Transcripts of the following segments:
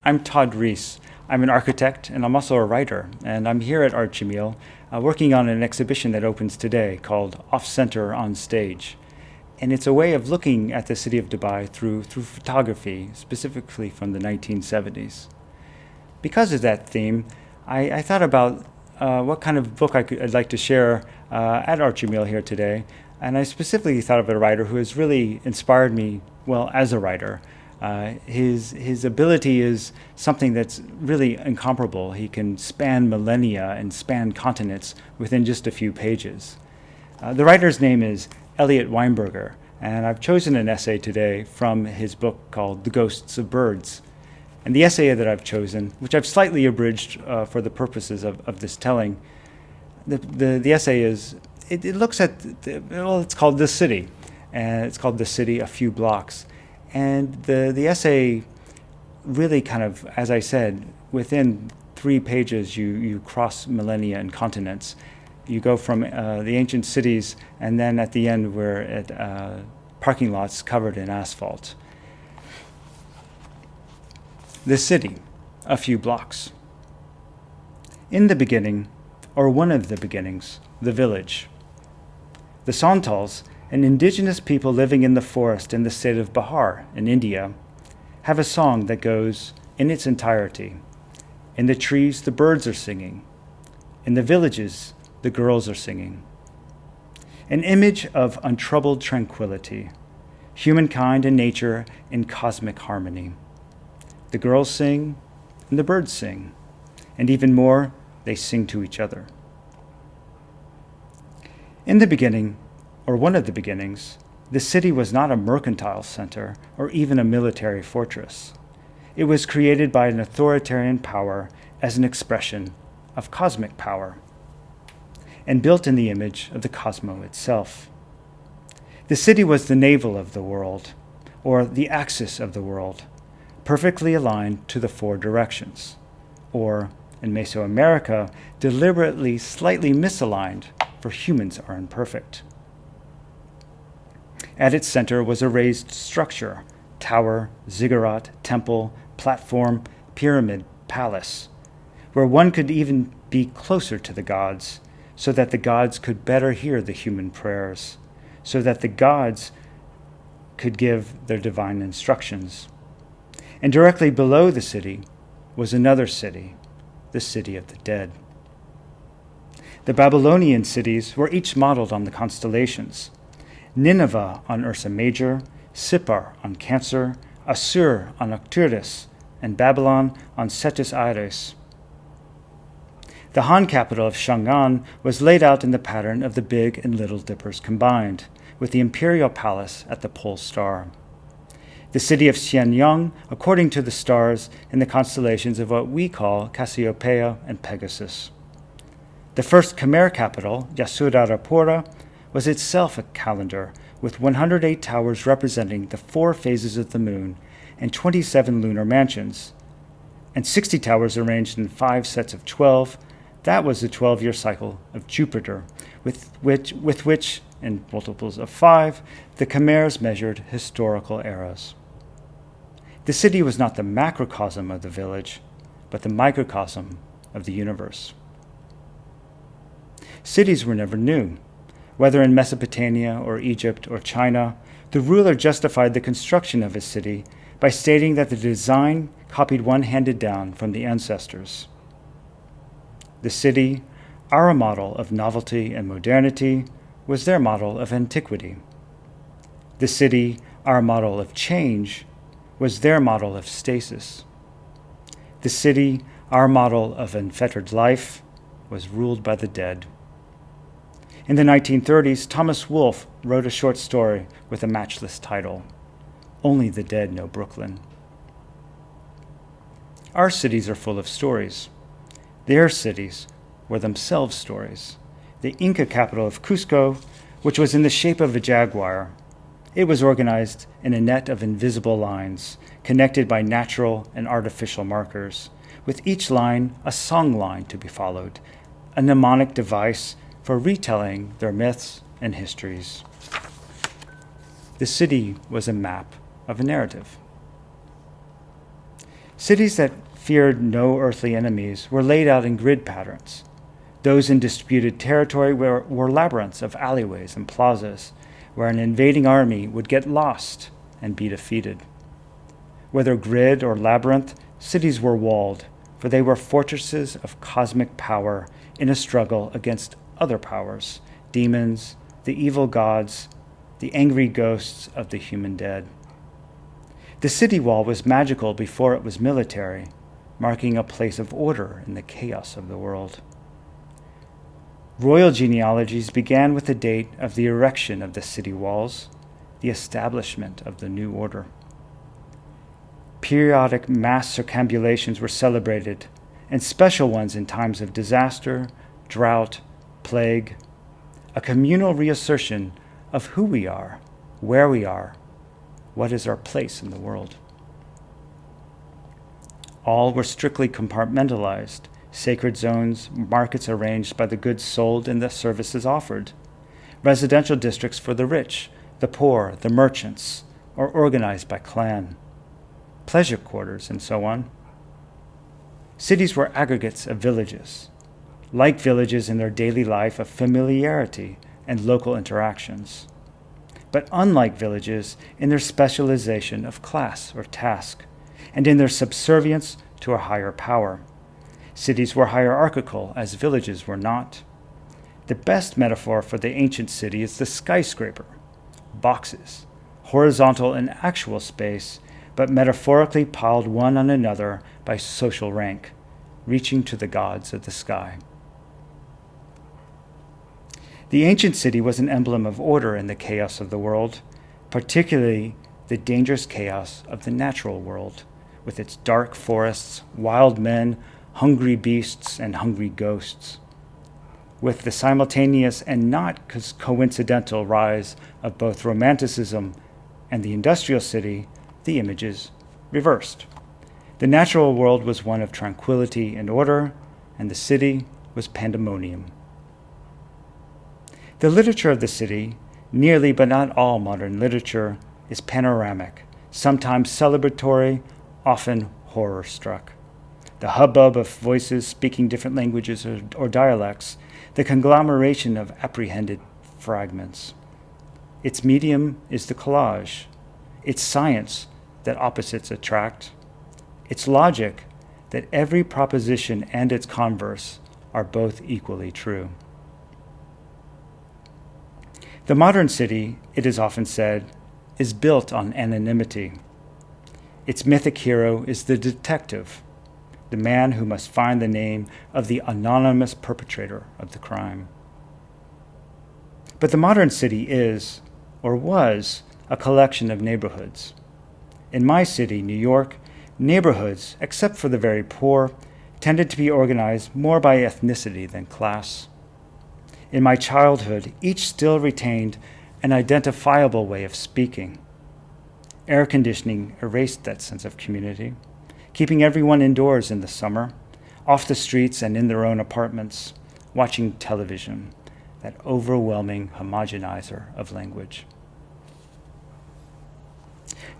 I'm Todd Reisz. I'm an architect and I'm also a writer, and I'm here at Art Jameel working on an exhibition that opens today called Off Center on Stage. And it's a way of looking at the city of Dubai through photography, specifically from the 1970s. Because of that theme, I thought about what kind of book I'd like to share at Art Jameel here today, and I specifically thought of a writer who has really inspired me, well, as a writer. His ability is something that's really incomparable. He can span millennia and span continents within just a few pages. The writer's name is Eliot Weinberger, and I've chosen an essay today from his book called The Ghosts of Birds. And the essay that I've chosen, which I've slightly abridged for the purposes of this telling, the essay is, it looks at, it's called The City, and it's called The City, A Few Blocks. And the essay really kind of, as I said, within 3 pages you cross millennia and continents. You go from the ancient cities, and then at the end we're at parking lots covered in asphalt. The city, a few blocks. In the beginning, or one of the beginnings, the village. The Santals, an indigenous people living in the forest in the state of Bihar in India, have a song that goes in its entirety. In the trees, the birds are singing. In the villages, the girls are singing. An image of untroubled tranquility, humankind and nature in cosmic harmony. The girls sing, and the birds sing, and even more, they sing to each other. In the beginning, or one of the beginnings, the city was not a mercantile center or even a military fortress. It was created by an authoritarian power as an expression of cosmic power, and built in the image of the cosmos itself. The city was the navel of the world, or the axis of the world, perfectly aligned to the 4 directions, or, in Mesoamerica, deliberately slightly misaligned, for humans are imperfect. At its center was a raised structure, tower, ziggurat, temple, platform, pyramid, palace, where one could even be closer to the gods, so that the gods could better hear the human prayers, so that the gods could give their divine instructions. And directly below the city was another city, the city of the dead. The Babylonian cities were each modeled on the constellations. Nineveh on Ursa Major, Sippar on Cancer, Assur on Arcturus, and Babylon on Cetus Iris. The Han capital of Chang'an was laid out in the pattern of the Big and Little Dippers combined, with the imperial palace at the pole star. The city of Xianyang, according to the stars in the constellations of what we call Cassiopeia and Pegasus. The first Khmer capital, Yasodharapura, was itself a calendar with 108 towers representing the 4 phases of the moon and 27 lunar mansions, and 60 towers arranged in 5 sets of 12. That was the 12-year cycle of Jupiter, with which, in multiples of 5, the Khmers measured historical eras. The city was not the macrocosm of the village, but the microcosm of the universe. Cities were never new. Whether in Mesopotamia or Egypt or China, the ruler justified the construction of his city by stating that the design copied one handed down from the ancestors. The city, our model of novelty and modernity, was their model of antiquity. The city, our model of change, was their model of stasis. The city, our model of unfettered life, was ruled by the dead. In the 1930s, Thomas Wolfe wrote a short story with a matchless title, Only the Dead Know Brooklyn. Our cities are full of stories. Their cities were themselves stories. The Inca capital of Cusco, which was in the shape of a jaguar, it was organized in a net of invisible lines, connected by natural and artificial markers, with each line a song line to be followed, a mnemonic device for retelling their myths and histories. The city was a map of a narrative. Cities that feared no earthly enemies were laid out in grid patterns. Those in disputed territory were labyrinths of alleyways and plazas, where an invading army would get lost and be defeated. Whether grid or labyrinth, cities were walled, for they were fortresses of cosmic power in a struggle against other powers, demons, the evil gods, the angry ghosts of the human dead. The city wall was magical before it was military, marking a place of order in the chaos of the world. Royal genealogies began with the date of the erection of the city walls, the establishment of the new order. Periodic mass circumambulations were celebrated, and special ones in times of disaster, drought, plague, a communal reassertion of who we are, where we are, what is our place in the world. All were strictly compartmentalized, sacred zones, markets arranged by the goods sold and the services offered, residential districts for the rich, the poor, the merchants, or organized by clan, pleasure quarters, and so on. Cities were aggregates of villages, like villages in their daily life of familiarity and local interactions, but unlike villages in their specialization of class or task, and in their subservience to a higher power. Cities were hierarchical, as villages were not. The best metaphor for the ancient city is the skyscraper, boxes, horizontal in actual space, but metaphorically piled one on another by social rank, reaching to the gods of the sky. The ancient city was an emblem of order in the chaos of the world, particularly the dangerous chaos of the natural world, with its dark forests, wild men, hungry beasts, and hungry ghosts. With the simultaneous and not coincidental rise of both Romanticism and the industrial city, the images reversed. The natural world was one of tranquility and order, and the city was pandemonium. The literature of the city, nearly but not all modern literature, is panoramic, sometimes celebratory, often horror-struck. The hubbub of voices speaking different languages or dialects, the conglomeration of apprehended fragments. Its medium is the collage, its science that opposites attract, its logic that every proposition and its converse are both equally true. The modern city, it is often said, is built on anonymity. Its mythic hero is the detective, the man who must find the name of the anonymous perpetrator of the crime. But the modern city is, or was, a collection of neighborhoods. In my city, New York, neighborhoods, except for the very poor, tended to be organized more by ethnicity than class. In my childhood, each still retained an identifiable way of speaking. Air conditioning erased that sense of community, keeping everyone indoors in the summer, off the streets and in their own apartments, watching television, that overwhelming homogenizer of language.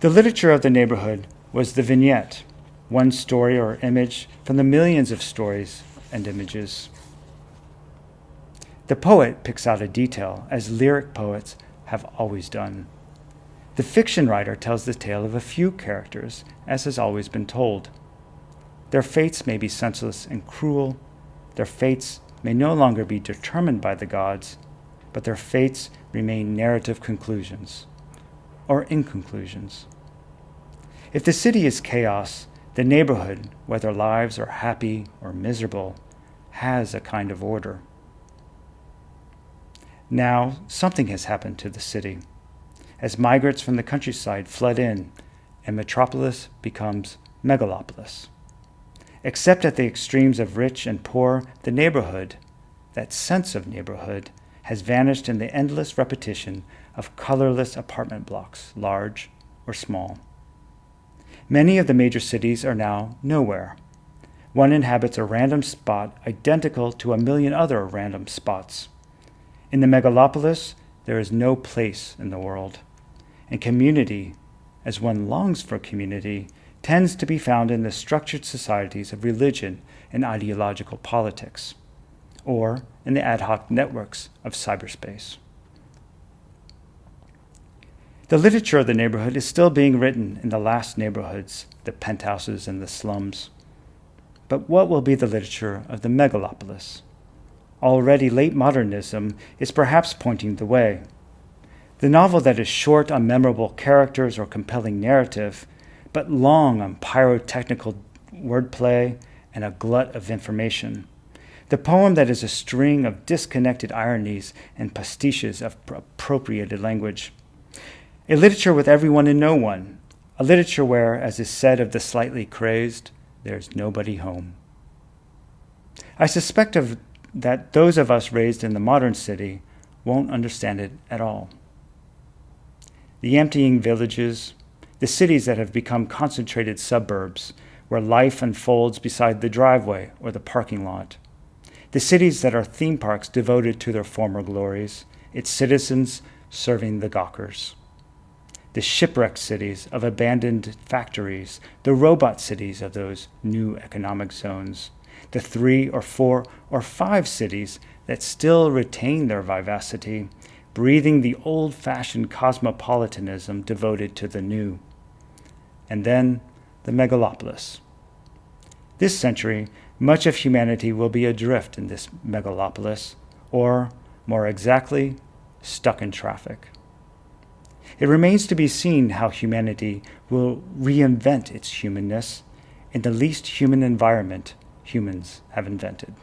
The literature of the neighborhood was the vignette, one story or image from the millions of stories and images. The poet picks out a detail, as lyric poets have always done. The fiction writer tells the tale of a few characters, as has always been told. Their fates may be senseless and cruel. Their fates may no longer be determined by the gods, but their fates remain narrative conclusions, or inconclusions. If the city is chaos, the neighborhood, whether lives are happy or miserable, has a kind of order. Now, something has happened to the city, as migrants from the countryside flood in, and metropolis becomes megalopolis. Except at the extremes of rich and poor, the neighborhood, that sense of neighborhood, has vanished in the endless repetition of colorless apartment blocks, large or small. Many of the major cities are now nowhere. One inhabits a random spot identical to a million other random spots. In the megalopolis, there is no place in the world, and community, as one longs for community, tends to be found in the structured societies of religion and ideological politics, or in the ad hoc networks of cyberspace. The literature of the neighborhood is still being written in the last neighborhoods, the penthouses and the slums. But what will be the literature of the megalopolis? Already late modernism is perhaps pointing the way. The novel that is short on memorable characters or compelling narrative, but long on pyrotechnical wordplay and a glut of information. The poem that is a string of disconnected ironies and pastiches of appropriated language. A literature with everyone and no one. A literature where, as is said of the slightly crazed, there's nobody home. I suspect that those of us raised in the modern city won't understand it at all. The emptying villages, the cities that have become concentrated suburbs, where life unfolds beside the driveway or the parking lot. The cities that are theme parks devoted to their former glories, its citizens serving the gawkers. The shipwrecked cities of abandoned factories, the robot cities of those new economic zones, the 3 or 4 or 5 cities that still retain their vivacity, breathing the old-fashioned cosmopolitanism devoted to the new. And then the megalopolis. This century, much of humanity will be adrift in this megalopolis, or, more exactly, stuck in traffic. It remains to be seen how humanity will reinvent its humanness in the least human environment humans have invented.